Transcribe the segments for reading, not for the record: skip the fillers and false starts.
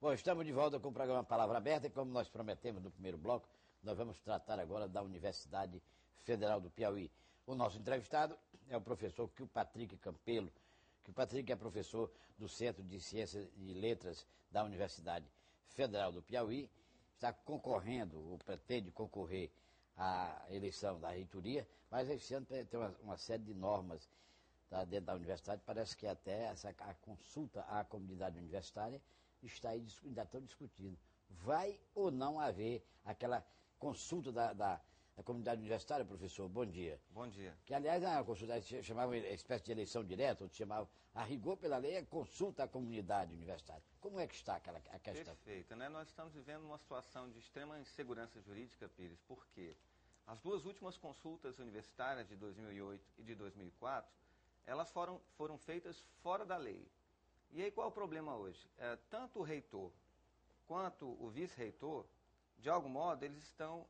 Bom, estamos de volta com o programa Palavra Aberta e como nós prometemos no primeiro bloco, nós vamos tratar agora da Universidade Federal do Piauí. O nosso entrevistado é o professor Kilpatrick Campelo, que o Patrick é professor do Centro de Ciências e Letras da Universidade Federal do Piauí, está concorrendo, ou pretende concorrer à eleição da reitoria, mas esse ano tem uma série de normas dentro da universidade, parece que até a consulta à comunidade universitária está aí, ainda estão discutindo. Vai ou não haver aquela consulta da comunidade universitária, professor? Bom dia. Bom dia. Que, aliás, a consulta chamava uma espécie de eleição direta, ou chamava, a rigor pela lei, a consulta à comunidade universitária. Como é que está a questão? Perfeito, né? Nós estamos vivendo uma situação de extrema insegurança jurídica, Pires, porque as duas últimas consultas universitárias de 2008 e de 2004, elas foram feitas fora da lei. E aí qual é o problema hoje? Tanto o reitor quanto o vice-reitor, de algum modo, eles estão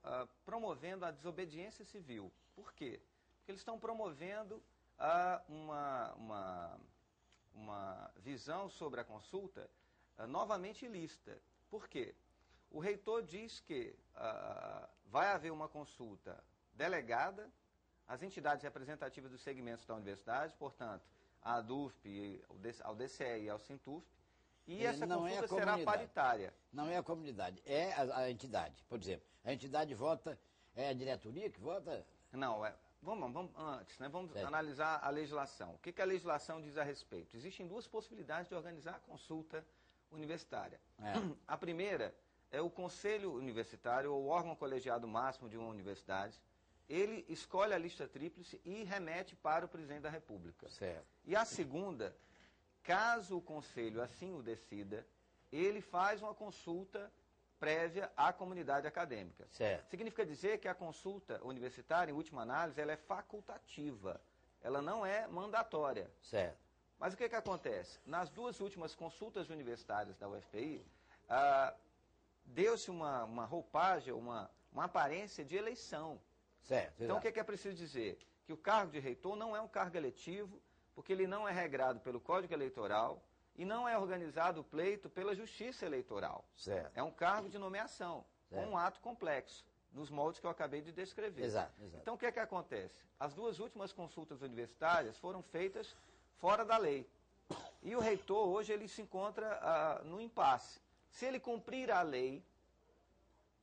promovendo a desobediência civil. Por quê? Porque eles estão promovendo uma visão sobre a consulta novamente ilícita. Por quê? O reitor diz que vai haver uma consulta delegada às entidades representativas dos segmentos da universidade, portanto, à DUFP, ao DCE e ao SINTUFP, e essa consulta será paritária. Não é a comunidade, é a entidade. Por exemplo, a entidade vota, é a diretoria que vota? Não, vamos antes, né? Vamos analisar a legislação. O que a legislação diz a respeito? Existem duas possibilidades de organizar a consulta universitária. A primeira é o Conselho Universitário, ou o órgão colegiado máximo de uma universidade. Ele escolhe a lista tríplice e remete para o presidente da República. Certo. E a segunda, caso o Conselho assim o decida, ele faz uma consulta prévia à comunidade acadêmica. Certo. Significa dizer que a consulta universitária, em última análise, ela é facultativa. Ela não é mandatória. Certo. Mas o que acontece? Nas duas últimas consultas universitárias da UFPI, deu-se uma roupagem, uma aparência de eleição. Certo. Então, o que é preciso dizer? Que o cargo de reitor não é um cargo eletivo, porque ele não é regrado pelo Código Eleitoral e não é organizado o pleito pela Justiça Eleitoral. Certo. É um cargo de nomeação, com um ato complexo, nos moldes que eu acabei de descrever. Exato. Então, o que acontece? As duas últimas consultas universitárias foram feitas fora da lei. E o reitor, hoje, ele se encontra no impasse. Se ele cumprir a lei,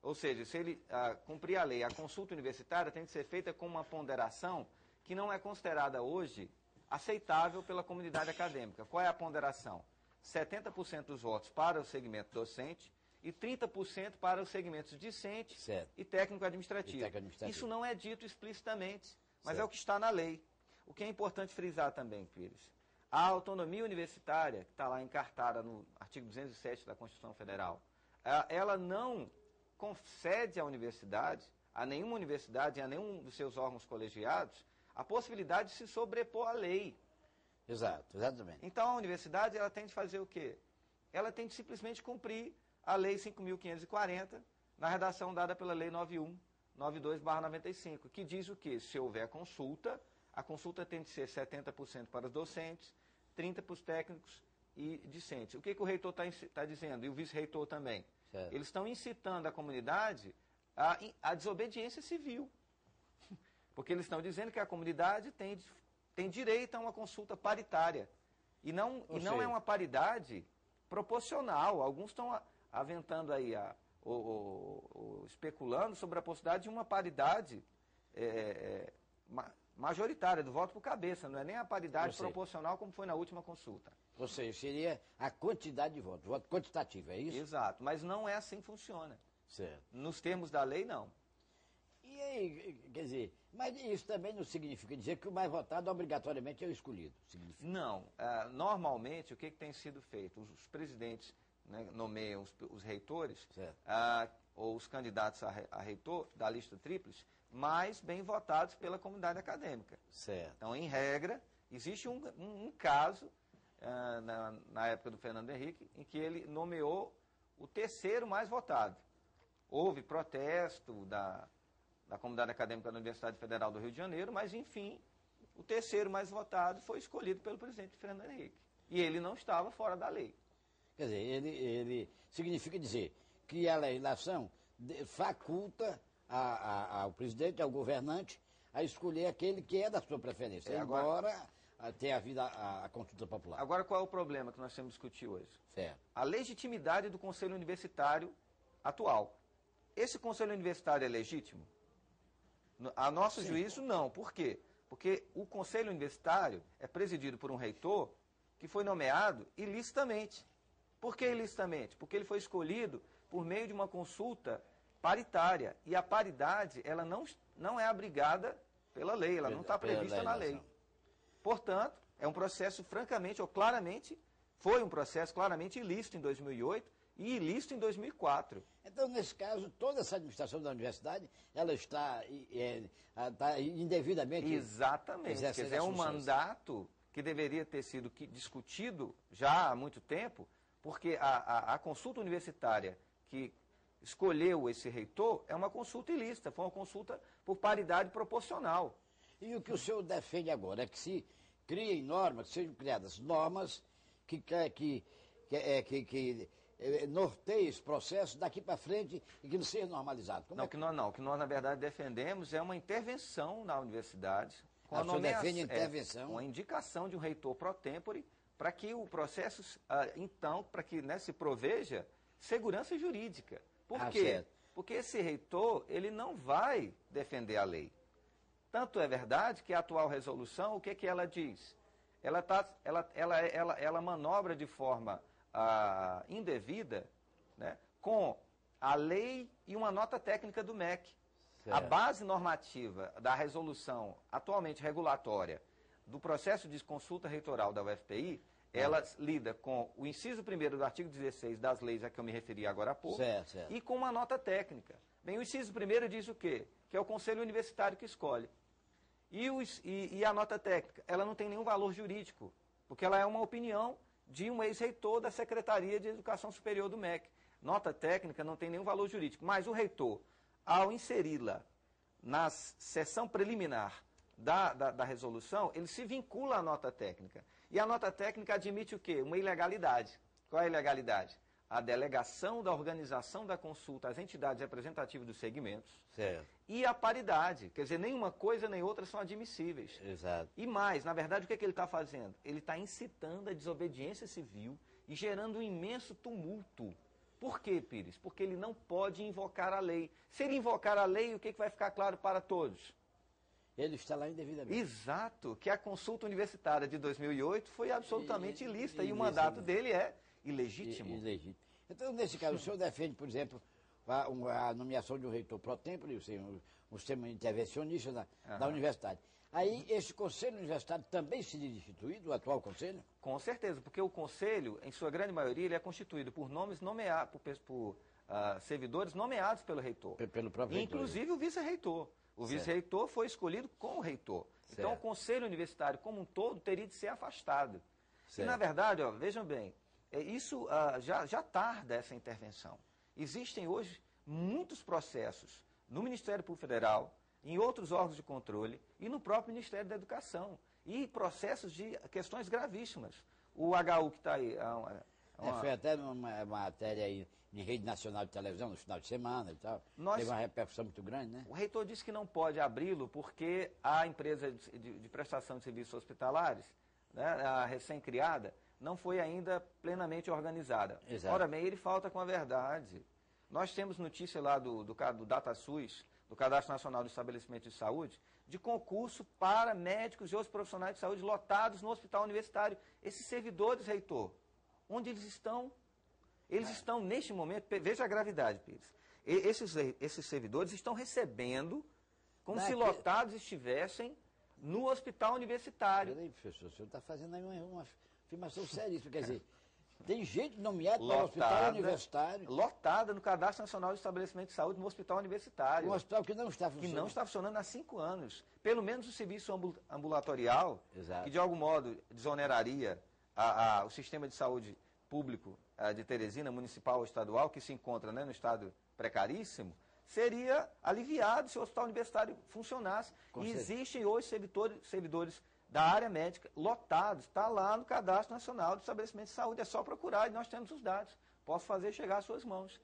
ou seja, se ele cumprir a lei, a consulta universitária tem que ser feita com uma ponderação que não é considerada hoje aceitável pela comunidade acadêmica. Qual é a ponderação? 70% dos votos para o segmento docente e 30% para os segmentos discente e técnico-administrativo. Isso não é dito explicitamente, mas é o que está na lei. O que é importante frisar também, Pires, a autonomia universitária, que está lá encartada no artigo 207 da Constituição Federal, ela não concede à universidade, a nenhuma universidade, a nenhum dos seus órgãos colegiados, a possibilidade de se sobrepor à lei. Exato, exatamente. Então a universidade ela tem de fazer o quê? Ela tem de simplesmente cumprir a Lei 5.540, na redação dada pela Lei 9192/95, que diz o quê? Se houver consulta, a consulta tem de ser 70% para os docentes, 30% para os técnicos e discentes. O que o reitor está dizendo? E o vice-reitor também. Certo. Eles estão incitando a comunidade à desobediência civil. Porque eles estão dizendo que a comunidade tem direito a uma consulta paritária. E não é uma paridade proporcional. Alguns estão aventando aí, especulando sobre a possibilidade de uma paridade majoritária, do voto por cabeça. Não é nem a paridade proporcional como foi na última consulta. Ou seja, seria a quantidade de votos, voto quantitativo, é isso? Exato, mas não é assim que funciona. Certo. Nos termos da lei, não. E aí, quer dizer, mas isso também não significa dizer que o mais votado obrigatoriamente é o escolhido. Significa? Não. Normalmente, o que tem sido feito? Os presidentes, né, nomeiam os reitores, ou os candidatos a reitor da lista tríplice, mais bem votados pela comunidade acadêmica. Certo. Então, em regra, existe um caso, na época do Fernando Henrique, em que ele nomeou o terceiro mais votado. Houve protesto da comunidade acadêmica da Universidade Federal do Rio de Janeiro, mas, enfim, o terceiro mais votado foi escolhido pelo presidente Fernando Henrique. E ele não estava fora da lei. Quer dizer, ele significa dizer que a legislação faculta ao presidente, ao governante, a escolher aquele que é da sua preferência, embora tenha havido a consulta popular. Agora, qual é o problema que nós temos que discutir hoje? Certo. A legitimidade do Conselho Universitário atual. Esse Conselho Universitário é legítimo? A nosso juízo, não. Por quê? Porque o Conselho Universitário é presidido por um reitor que foi nomeado ilicitamente. Por que ilicitamente? Porque ele foi escolhido por meio de uma consulta paritária. E a paridade, ela não é abrigada pela lei, ela não está prevista na lei. Portanto, é um processo francamente ou claramente, foi um processo claramente ilícito em 2008 e ilícito em 2004. Então, nesse caso, toda essa administração da universidade, ela está indevidamente... Exatamente. Quer dizer, é um mandato que deveria ter sido discutido já há muito tempo, porque a consulta universitária que escolheu esse reitor é uma consulta ilícita, foi uma consulta por paridade proporcional. E o que o senhor defende agora é que se criem normas, que sejam criadas normas que norteiem esse processo daqui para frente e que não seja normalizado. O que nós, na verdade, defendemos é uma intervenção na universidade, com a nomeação, defende intervenção, com a indicação de um reitor pro tempore, para que o processo, então, para que se proveja segurança jurídica. Por quê? Certo. Porque esse reitor, ele não vai defender a lei. Tanto é verdade que a atual resolução, o que ela diz? Ela manobra de forma indevida, né, com a lei e uma nota técnica do MEC. Certo. A base normativa da resolução atualmente regulatória do processo de consulta reitoral da UFPI, ela lida com o inciso 1º do artigo 16 das leis a que eu me referi agora há pouco, certo. E com uma nota técnica. Bem, o inciso 1º diz o quê? Que é o Conselho Universitário que escolhe. E a nota técnica, ela não tem nenhum valor jurídico, porque ela é uma opinião de um ex-reitor da Secretaria de Educação Superior do MEC. Nota técnica não tem nenhum valor jurídico, mas o reitor, ao inseri-la na seção preliminar da resolução, ele se vincula à nota técnica. E a nota técnica admite o quê? Uma ilegalidade. Qual é a ilegalidade? A delegação da organização da consulta às entidades representativas dos segmentos. Certo. E a paridade. Quer dizer, nenhuma coisa nem outra são admissíveis. Exato. E mais, na verdade, o que ele está fazendo? Ele está incitando a desobediência civil e gerando um imenso tumulto. Por quê, Pires? Porque ele não pode invocar a lei. Se ele invocar a lei, o que vai ficar claro para todos? Ele está lá indevidamente. Exato, que a consulta universitária de 2008 foi absolutamente ilícita e o mandato dele é ilegítimo. Ilegítimo. Então, nesse caso, o senhor defende, por exemplo, a nomeação de um reitor pro tempore, um sistema intervencionista da universidade. Aí, esse conselho universitário também seria destituído, o atual conselho? Com certeza, porque o conselho, em sua grande maioria, ele é constituído por nomes nomeados, por servidores nomeados pelo reitor. Pelo próprio reitor. Inclusive o vice-reitor. O vice-reitor foi escolhido com o reitor. Certo. Então, o conselho universitário como um todo teria de ser afastado. Certo. E, na verdade, vejam bem, isso já tarda essa intervenção. Existem hoje muitos processos no Ministério Público Federal, em outros órgãos de controle e no próprio Ministério da Educação. E processos de questões gravíssimas. O HU que está aí... Foi até uma matéria aí em rede nacional de televisão no final de semana e tal. Teve uma repercussão muito grande, né? O reitor disse que não pode abri-lo porque a empresa de prestação de serviços hospitalares, né, a recém-criada, não foi ainda plenamente organizada. Exato. Ora bem, ele falta com a verdade. Nós temos notícia lá do DataSUS, do Cadastro Nacional do Estabelecimento de Saúde, de concurso para médicos e outros profissionais de saúde lotados no hospital universitário. Esses servidores, reitor, onde eles estão? Eles estão, neste momento, veja a gravidade, Pires. Esses servidores estão recebendo como se lotados estivessem no hospital universitário. Peraí, professor, o senhor está fazendo aí uma afirmação seríssima. Quer dizer, tem gente nomeada para o hospital universitário. Lotada no Cadastro Nacional de Estabelecimento de Saúde no hospital universitário. Um hospital que não está funcionando. Que não está funcionando há 5 anos. Pelo menos o serviço ambulatorial, Exato. Que de algum modo desoneraria o sistema de saúde público de Teresina, municipal ou estadual, que se encontra, né, no estado precaríssimo, seria aliviado se o hospital universitário funcionasse. E existem hoje servidores da área médica, lotados, está lá no Cadastro Nacional de Estabelecimentos de Saúde, é só procurar e nós temos os dados. Posso fazer chegar às suas mãos.